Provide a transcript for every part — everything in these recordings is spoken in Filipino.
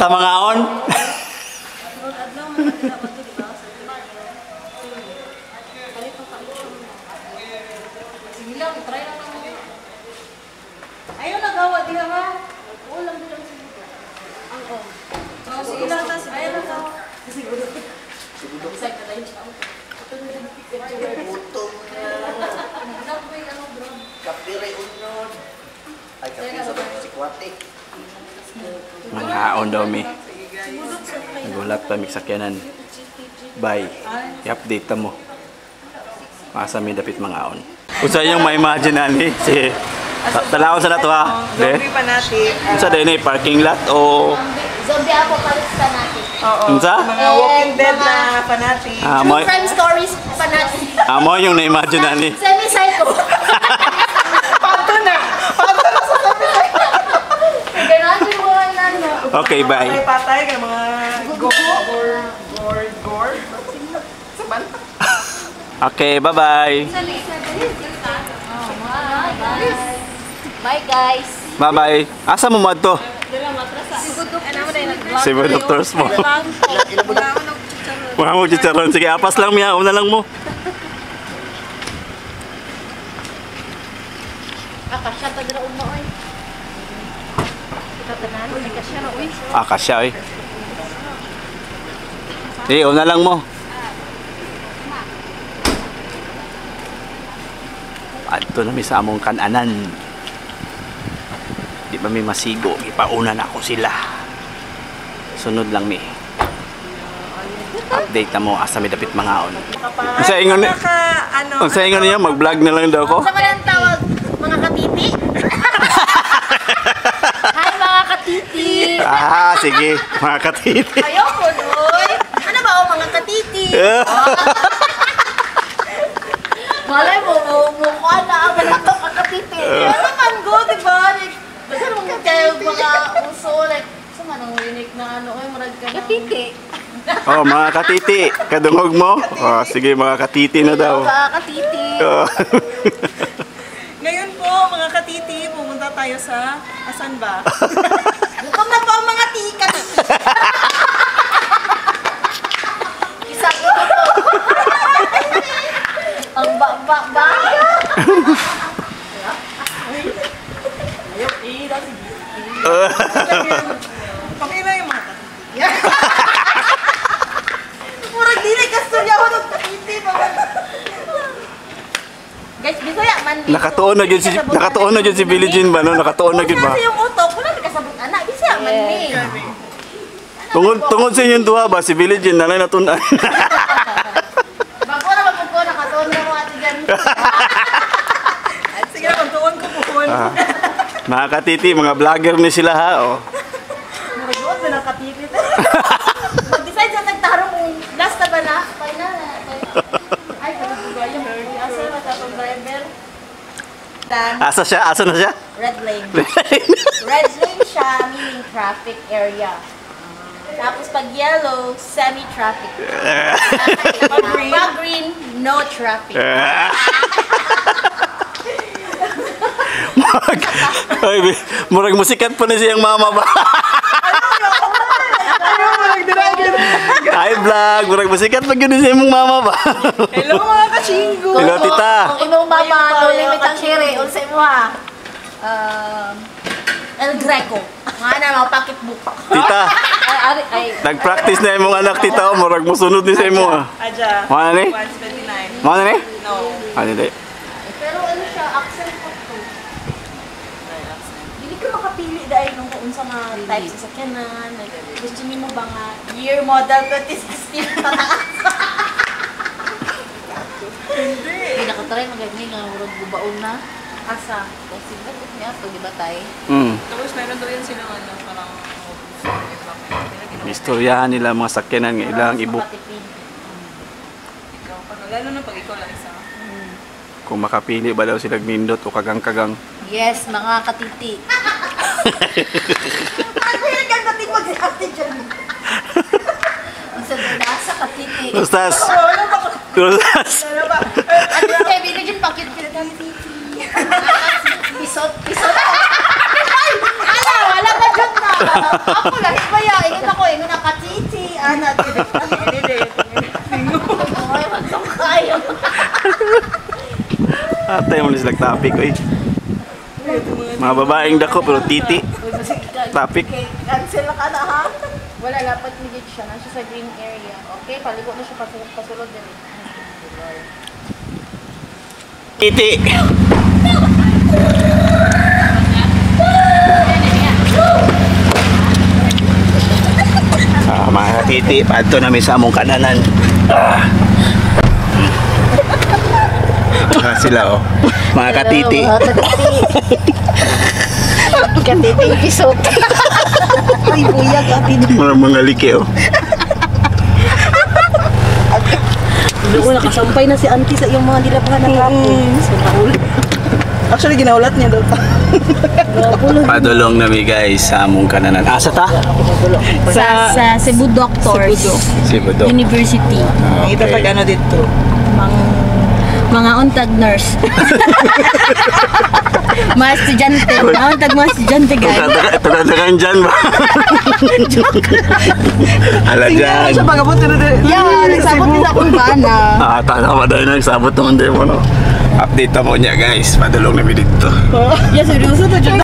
Basta mga on. Ayaw nagawa di ha. Ulam din ang siguro. Ang on. Sige lang ta, ayaw nagawa. Siguro. Siguro. Sa kada yung siya. Butong kapire unod. Ay kapire si Kwate. Mga on daw mi. Nagulat pa mi sakyanan. Bye. I-update ta mo. Masa mi dapit mga on. Usa yung ma-imagine ani si talawon sa nato ha. Zombie pa natin. Unsa day ni parking lot o Zombie apocalypse pa natin. Oo. unsa? Mga Walking Dead na pa natin. Mo True crime stories pa natin. mo yung na-imagine ani. Semi-psycho. Pato na! Pato na sa semi-psycho! Ganun yung mga nano. Okay, bye. May patay ka mga gore. Sa banta. Okay, bye-bye. Bye guys. Bye-bye. Asa mo madto? Cebu Doctors mo. Mga mo chicharon. Sige, apas lang miya. Una lang mo. Akasya ta dira umo oy. Kita tanan ni kasya na oy. Kasya eh. Sige, una lang mo. Adto na mi sa among kananan. Di ba may masigo? Ipauna na ako sila. Sunod lang mi. Update na mo asa mi dapit mga on. Sa ingon ni. Sa ingon niya mag-vlog na lang daw ko. Sa man tawag mga katiti. Hi mga katiti. Sige, mga katiti. Ayoko oy. Ano ba o mga katiti? Malay mo mukha na ang mga katiti. Ano man go di ba? Kasi mga kayo mga uso like sama nang unique na ano oy murag ka katiti. Oh, mga katiti. Kadungog mo? Oh, sige, mga katiti na daw. Mga katiti. Ngayon po, mga katiti, pumunta tayo sa asan ba? Gutom na po ang mga tika. Isang ito po. Ang ba. Ayaw, daw sige. Pakila yung mga katiti. Murag dili ka storya ko ng katiti. Guys, Bisaya man dito. Nakatuon na gyud si Billie Jean ba no? Nakatuon na gyud ba? Kasi yung utok, wala di kasabot anak. Bisaya man ni. Tungod sa inyong duha ba si Billie Jean na lang natunan. Bago na magpupo, nakatuon na mo ati dyan. Sige na, kontuon ko po. Mga katiti, mga vlogger ni sila ha. Oh. Murag-uot na ng katiti. Mag-decide sa nagtarong kung last na ba na? Final na. Ay, katutugay yung asa na tatong driver. Asa siya? Asa na siya? Red lane. Red lane siya, meaning traffic area. Tapos pag yellow, semi-traffic. Pag green, no traffic. Murag musikat pa na siyang mama ba? Hi vlog, murag musikat pa gini siyang mama ba? Hello mga kachinggo! Hello tita! Kung imong mama, no limit ang share, unsay mo ha? El Greco. Mga na, mga pocketbook. Tita, Ay, nag-practice na yung mga anak tita, murag musunod ni sa imo. Aja. Mga ni? 129. Mga ni? No. Ano di? pero ano siya, accent po to. Hindi ka makapili dahil nung kung sa mga types sa sakyanan. Gusto niyo mo ba nga year model 2016 pataas? Hindi. Hindi nakatry magagawin nga murag gubaon na. Asa? Kasi bakit niya ito, di ba tayo? Tapos meron daw yan silang ano, parang Istoryahan nila mga sakyanan nga ilang ibuk. ikaw. Lalo na pag ikaw lang isa. Kung makapili ba daw sila nindot o kagang-kagang. Yes, mga katiti. Ano yung katiti mo si ate dyan? Isa na nasa katiti. Lustas! Ano ba? Lustas! Ano ba? Ano yung kaya binigyan pakit katiti? Pisot. Ay! Ala, wala ka dyan na. Ako lahi ba ya? Ingon ako, ingon na kachichi. Anak. Ay, magsok kayo. Atay mo nilang topic, oy. Mga babaeng dako pero titi. Topic. Cancel na ka na ha? Wala, dapat nigit siya. Nasa sa green area. Okay, paligo na siya pasulod din. Titi. Mga titi, pato na may sa among kananan. Sila oh. Mga katiti. Mga katiti. Katiti pisot. Ay, buyag katiti. Mga liki oh. Hindi ko nakasampay na si auntie sa iyong mga dilapahan ng hapon. So, naulit. Actually, ginaulat niya daw. Padulong nami guys sa among kananan. Asa ta? Sa Cebu Doctors Cebu Doc. University. Itatag ano dito. Mga untag nurse. Mga estudyante. Mga untag mga estudyante guys. Taga-tagaan dyan ba? Ala dyan. Siya pagabot na dito. Yeah, nagsabot din akong bana. Tama dahil nagsabot naman din mo no. Update mo niya guys. Padulong nami dito. Yeah, seryoso to dyan.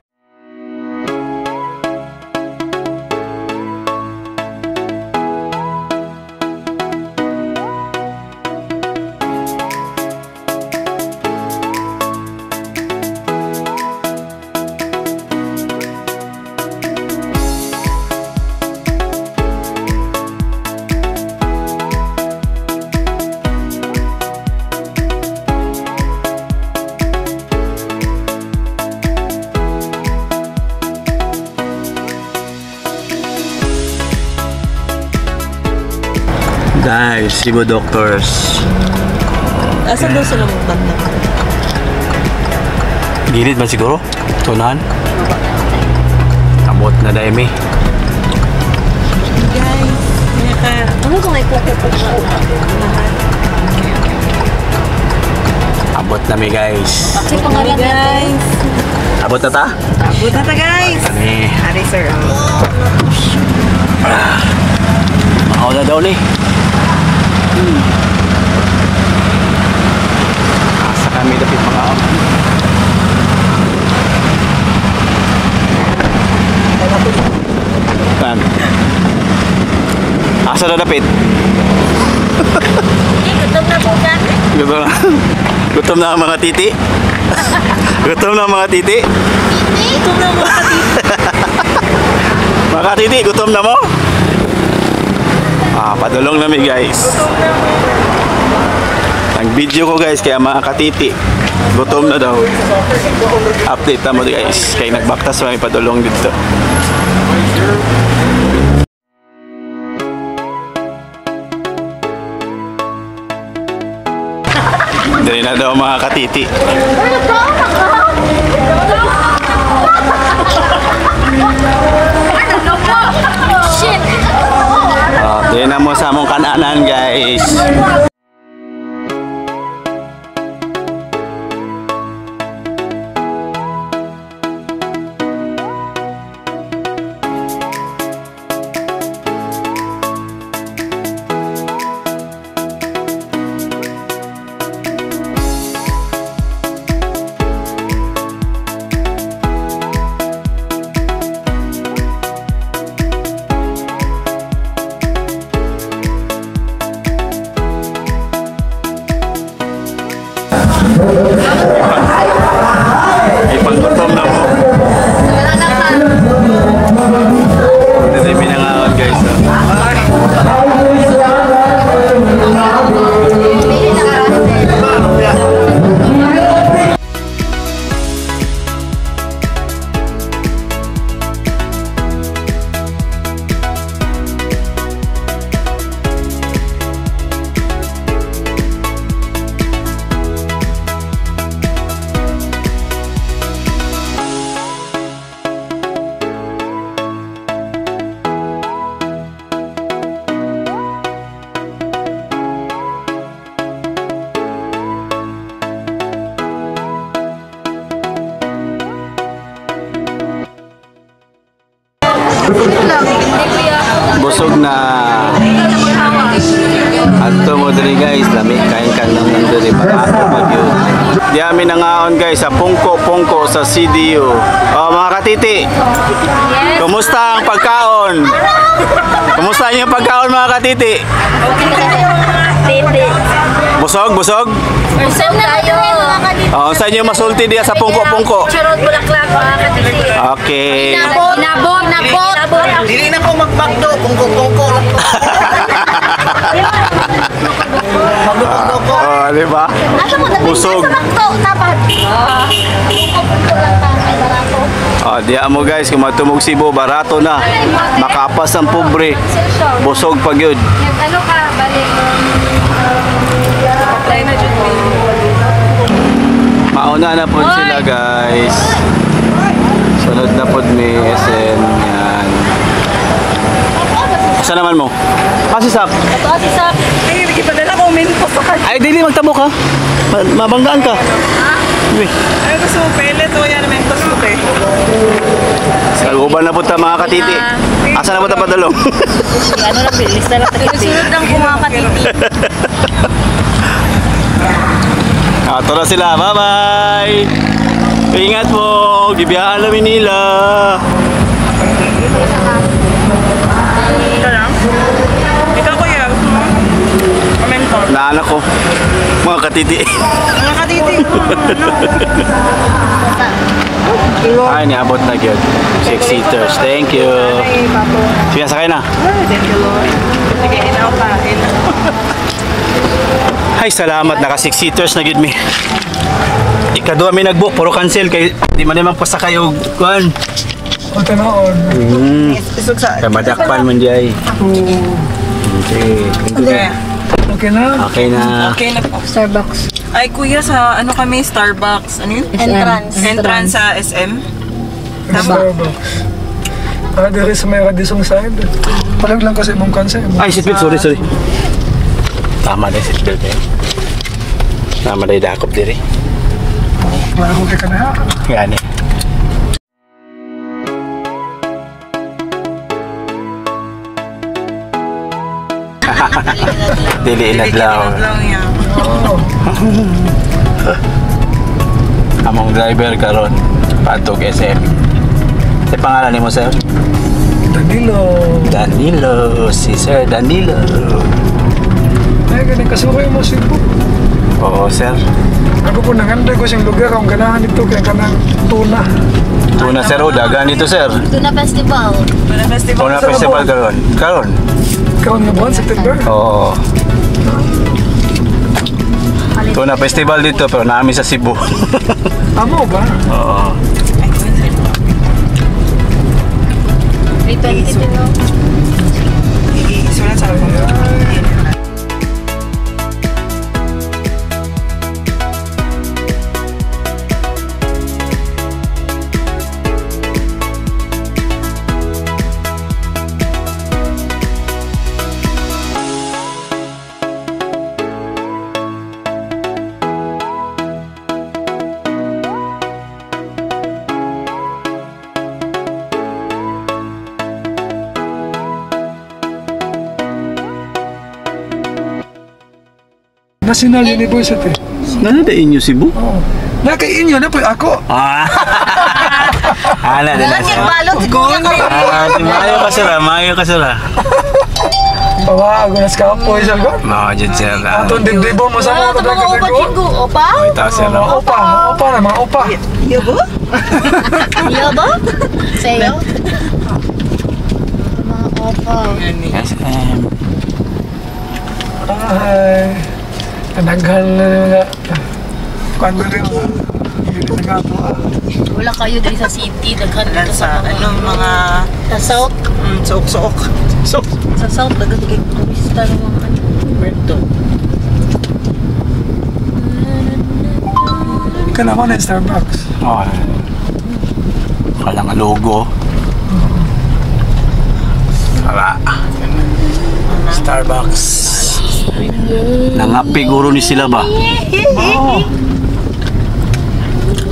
Guys, Cebu Doctors. Asan daw sila mong banda? Gilid ba siguro? Tunahan? Abot na dahil Guys, Ano kung may kukukukuha? Abot na guys. Kasi pangalan natin. guys. Abot na ta? Abot na ta guys. Kani. Ari sir. Makaw na daw ni. Asa kami dapit mga Tan. Asa na dapit? Gutom na po dyan. Gutom na. Gutom na ang mga titi. Gutom na ang mga titi. Gutom na mo. Mga titi, gutom na mo? Padulong namin guys. Ang video ko guys, kaya mga katiti, gutom na daw. Update na mo guys, kaya nagbaktas may padulong dito. Dali na daw mga katiti. Shit! Dali na mo sa among kananan guys. busog na. Ato mo diri guys, lami kain ka lang ng diri para ako mag-yun. Di amin nangaon guys sa Pungko sa CDU. Oh mga katiti, kumusta ang pagkaon? Kumusta yung pagkaon mga katiti? Titi. Busog? Saan tayo? Oh, saan yung masulti diya sa Pungko? Churot bulaklak mga katiti. Okay. Inabot. Dili na ko magpagdo, pungko-pungko lang ko. Pagdo-pungko. Oh, di ba? Busog. Tapad. Pungko lang tayo. Barato. Oh, diya mo guys, kung matumog Cebu, barato na. Makapas ang pobre. Busog pag yun. Ano ka? Balik. Apply na dyan. Mauna na po sila guys. Sunod na po may SN. Yan. Saan naman mo? Si Sap. Ito si Sap. Ay, ipadala ko minto sa kanya. Ay, dili magtabo ka. Mabanggaan ka. Uy. Ay, gusto mo pelet o yan minto sa te. Naguban na po ta mga katiti. Asa na po ta padalong? Ano na, bilis na lang. Sunod lang po mga katiti. Ito na sila. Bye-bye. Ingat po. Gibiyahan namin nila. Ika lang? Ikaw kuya, gusto mo? Minto. Naanak ko. Mga katiti. Mga katiti. Ay, niabot na gyud. 6-seaters. Thank you. Sige, sakay na. Thank you, Lord. Sige, inaw pa. Ay, salamat. Naka 6-seaters na gyud mi. Ikaduha mi nagbook. Puro cancel. Kay di man naman pasakay og kuan. Punta na on. Isog sa... Kaya madakpan man di ay. Okay. Okay na? Okay na. Okay na po. Starbucks. Ay, kuya, sa ano kami, Starbucks. Ano yun? Entrance sa SM. Starbucks. Dari sa may Radisson side. Palag lang kasi mong kansa. Ay, seatbelt. Sorry. Tama na seatbelt eh. Tama na idakop diri. Wala ko kay kanaha. Yan eh. Dili inadlaw. lang yan. Among driver karon patog SM. Sa pangalan nimo sir? Danilo, si Sir Danilo. Ay, ganun kasukay mo Cebu. Oo sir. Ako po nanganday ko siyang lugar kung ganahan ito kaya kanang tuna. Tuna sir, o dagan dito sir. Tuna Festival. Para festival. Tuna festival karon. Karon nga buwan, September. Oo. Tuna festival dito pero namin sa Cebu. Amo ba? Oo. 320 no? Isulat sa ako. National University. Nana da inyo Cebu? Oo. Nakay inyo na po ako. Ah. Ala din na sir. Balot si Kuya ka. Mayo ka sila. Pawa, ako na sa kapoy sa ko. Mao jud sir. Atong dibdibo mo sa mga Ito mga upa chingo. Opa? Ito sir. Opa na mga opa. Iyo ba? Iyo ba? Sayo? Mga opa. SM. Ay, tanaghan na nga. Kando rin mo. Hindi na nga. Wala kayo din sa city. Daghan dito Sa ano, mga... Sa south. Suok-suok. Sa south. Daghan kayo kumista ng mga ano. Kwento. Ika naman na Starbucks. Oh. Wala nga logo. Wala. Starbucks. Nangapi guro ni sila ba? Oo.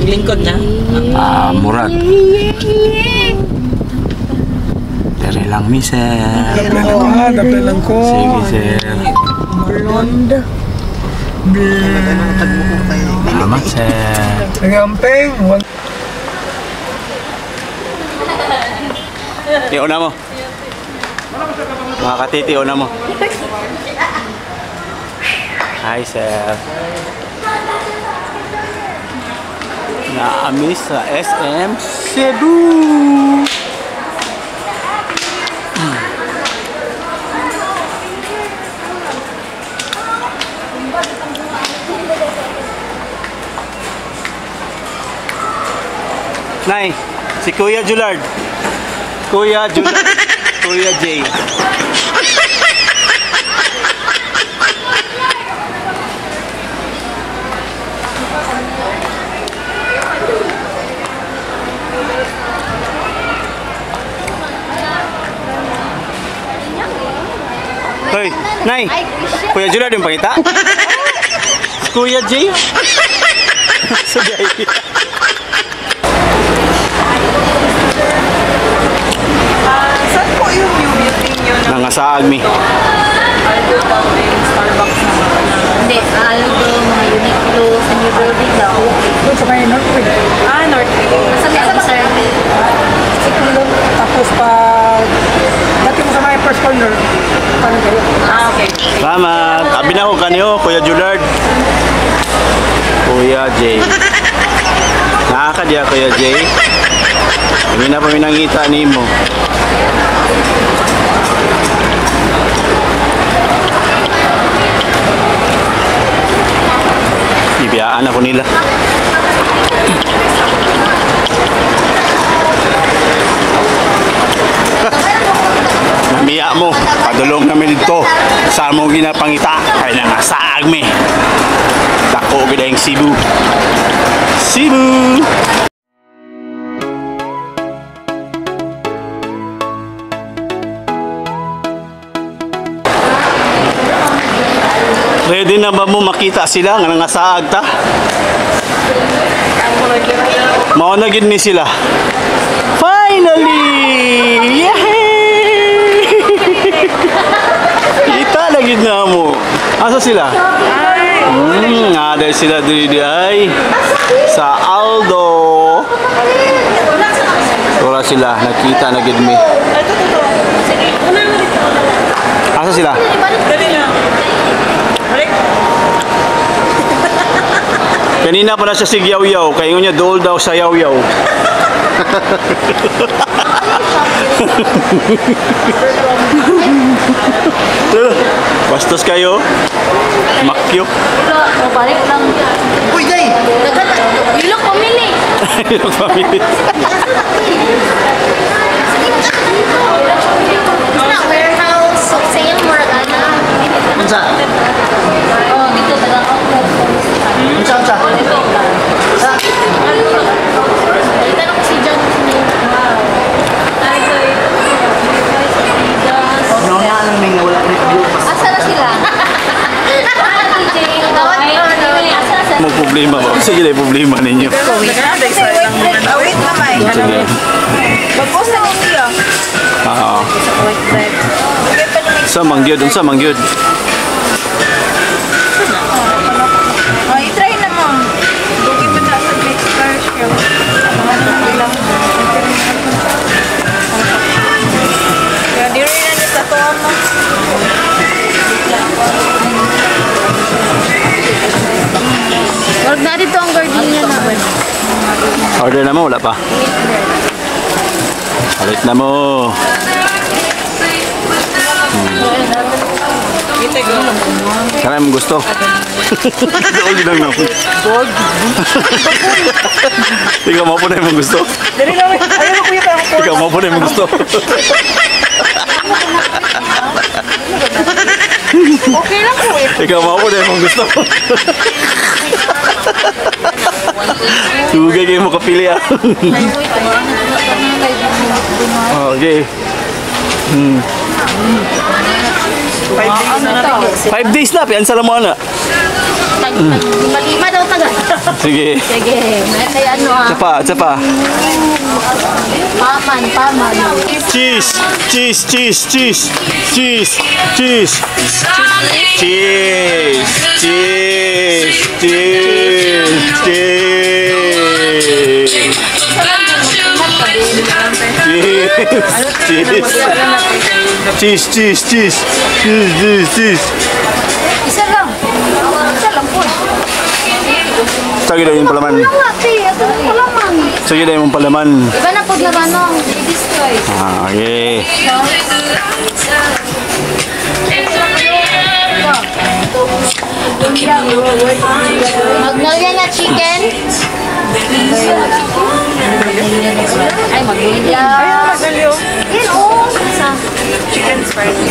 Lingkod na. Murag. Dari lang, miss, sir. Daplay lang ha, daplay lang ko. Sige, sir. Blonde. Salamat, sir. Nagampeng. Iuna mo. Mga katiti, iuna mo. Hi, sir. Na-miss sa SM Cebu. Nay, si Kuya Julard. Kuya Julard. Kuya Jay. Hoy, Nay. Kuya Julard yung pakita? Kuya Jay? Sa Jay. Saan po yung new building nyo? Nangasaag mi. Aldo Building, Starbucks na Hindi, Aldo, mga Uniqlo, sa new building daw. Doon sa may Northway. Northway. Sa may ano, sir? Sikulong. Tapos pa, dati mo sa may first corner. Paano kayo? Okay. Salamat. Abi na ko kanyo, Kuya Julard. Kuya Jay. Nakakadya, Kuya Jay. Hindi na pa minangita ni mo. Ibiyaan ako nila. Namiya mo, padulong namin dito. Saan mo ginapangita? Ay nangasaag mi. Dako gida yung Cebu. Cebu! Ready na ba mo makita sila nga nangasaag ta? Mao na gid ni sila. Finally! Yay! Kita na gid na mo. Asa sila? Ada sila diri ay sa Aldo. Wala sila, nakita na gid mi. Asa sila? Dali na. Balik. Kanina pa na siya sig yaw-yaw, kaya niya dool daw sa yaw-yaw. Bastos kayo. Makyo. Balik lang. Uy, Jay! You look pamili. Yung pamilya. It's not warehouse, so sale, Morgana. Unsa? Oh, dito talaga ako. Unsa? Sa? Itanong ko si John. Asa na sila? Mo problema ba? Sige na problema ninyo. Wait na, Mike. Sige. Mag-post na niya. Ah. Sa mangyod, unsa mangyod? Oh, i-try na mo. Dugi pa na sa Big Stars. Kaya di rin na niya sa tuwa mo. Wag na dito ang gardenia na. Order na mo, wala pa. Palit na mo. Sana mo gusto. Doon lang na. Ikaw mo po na yung gusto. Dali na, ayaw mo kuya pa ako. Ikaw mo po na yung gusto. Okay lang po eh. Ikaw mo po na yung gusto. Tugay kayo mo kapili ah. Okay. 5 days na natin. 5 days na, piansa na mo na. Lima daw taga. Sige. Sige, may kaya ano ah. Tsapa. Paman. Cheese. Cheese. Isa lang po. Sige daw yung palaman. Sige daw yung palaman. Iba na po naman nung i-destroy. Okay. Magnolia na chicken. Ay, magnolia. Magalyo. Yan o. Chicken spicy.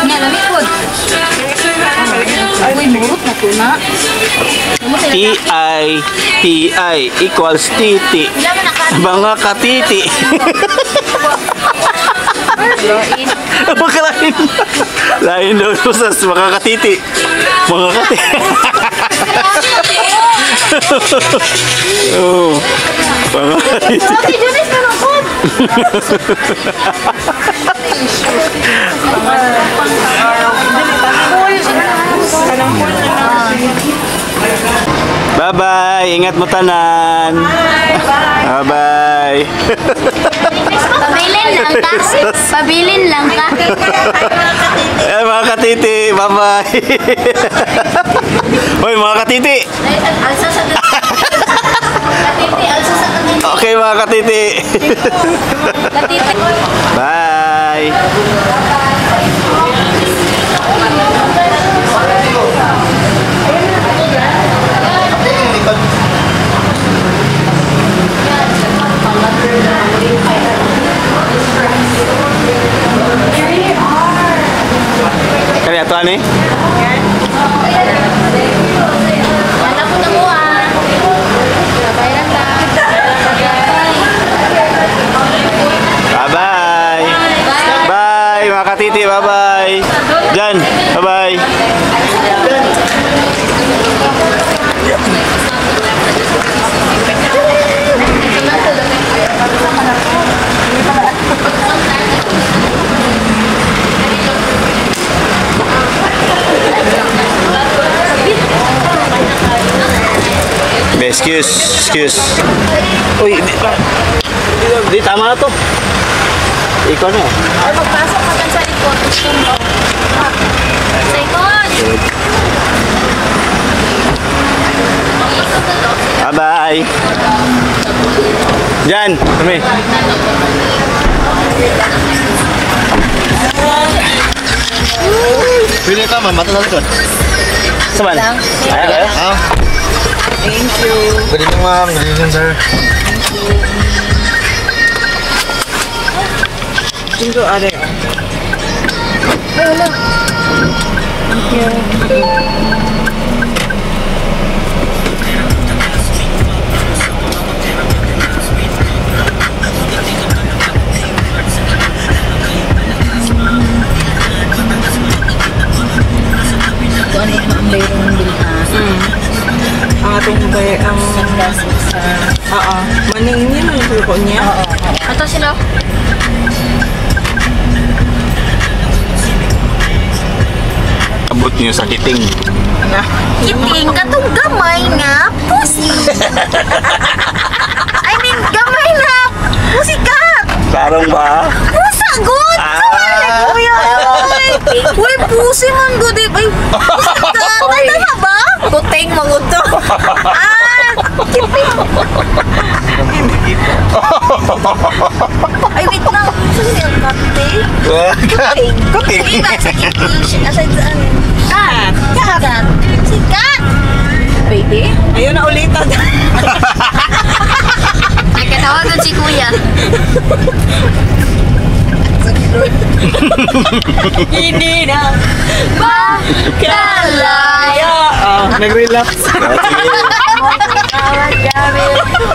Nga, lamikod. Ay, murot na po na. T-I equals titi. Mga katiti. Makalain. Lain daw sa mga katiti. Mga katiti. Oh. Mga katiti. Ate, Jonas na lang po. Bye-bye. Ingat mo tanan. Bye-bye. Pabilin lang ka. Eh, mga katiti. Bye-bye. Hoy, mga katiti. Alsa sa katiti, alsa sa katiti. Okay, mga katiti. Katiti. Bye. Kaya ito ani? Wala po na mo ah. Bayaran lang. Bye-bye. Bye, mga katiti. Bye-bye. Jan, bye-bye. Excuse. Uy, di tama na to. Ikaw na. Ay, magpasok ka dyan sa likod. Gusto mo. Sa likod. Bye-bye. Jan, kami. Pili ka, mata na likod. Saban? Ayaw. Ah, Thank you. good evening ma'am, good evening sir. Tingko are. Ang atong bay ang maning niya man ko niya. Ato sila. Abot niyo sa kiting. Kiting katong gamay nga pusi. I mean, gamay na pusikat. Sarong ba? Pusagot! Kuya! Uy, pusi man good eh. Ay, pusikat! Ay, tama ba? Puting maguto. Kiting. Ay, wait lang. Saan yung kating? Kuting. Iba sa kiting. Aside saan? Kat! Sikat! Baby? Ayun na ulitan. Ay, katawagan si kuya. Hindi na Makalaya! nag-relapse.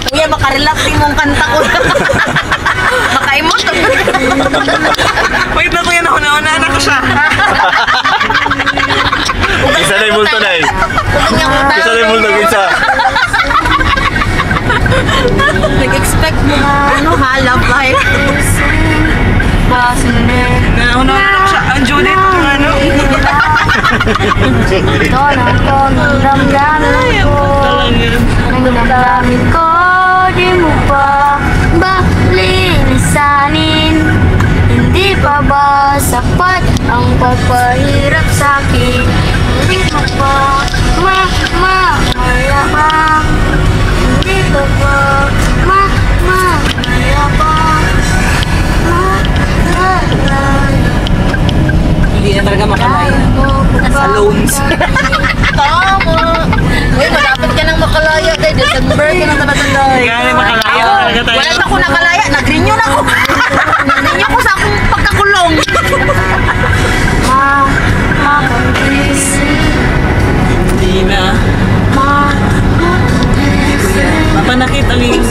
Kuya, makarelak din mong kanta ko. Makaimot. Wait na kuya, nauna na ko siya. Isa na yung multo na eh. Isa na yung multo, isa. Nag-expect mo na, ha, love life. Nauna na ko siya. Ang Judith, yung ano. Nagdamdamin ko, di mo pa ba linisanin? Hindi pa ba sapat ang pagpahirap sa'kin? Hindi mo pa mayabang? Hindi pa ba mayabang? Hindi na talaga makalaya. Sa loans. Tama. Uy, malapit ka nang makalaya. Day, December ka nang tabatanda. Kaya makalaya talaga tayo. Wala na ako nakalaya. Nag-renew na ako. Nag-renew ko sa akong pagkakulong. Hindi na. Mapanakit ang yung...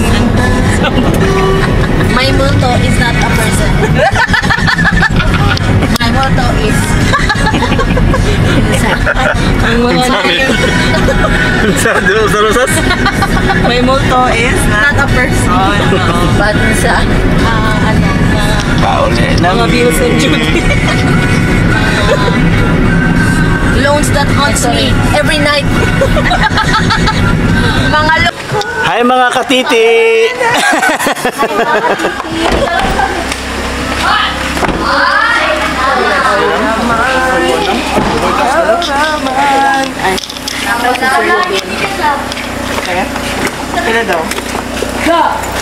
My motto is not a person. My motto is... Ang mga Sa rosas? may multo is Not a person. But sa... Pauli. mga bills and Judy. Loans that haunts me every night. Mga Hi mga katiti! Kaya daw?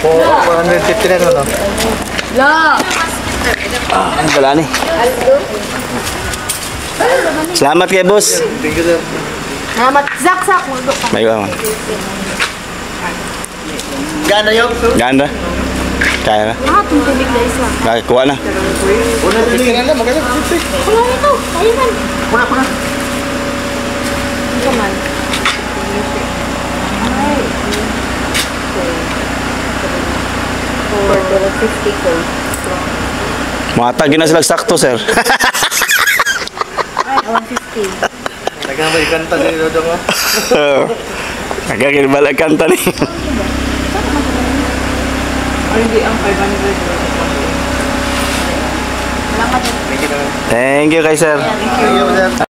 450 na no? Wala ni. Salamat kay boss. Thank you sir. Namat, zak. May iwan. Gana yun? Ganda. Kaya na. Kaya, kuha na. Una na lang, maganda. Kuna. Matag na sila sakto, sir. Nagang may kanta din doon mo. Kagagin balag kanta ni. Hindi ang 500. Thank you kay sir. Thank you sir.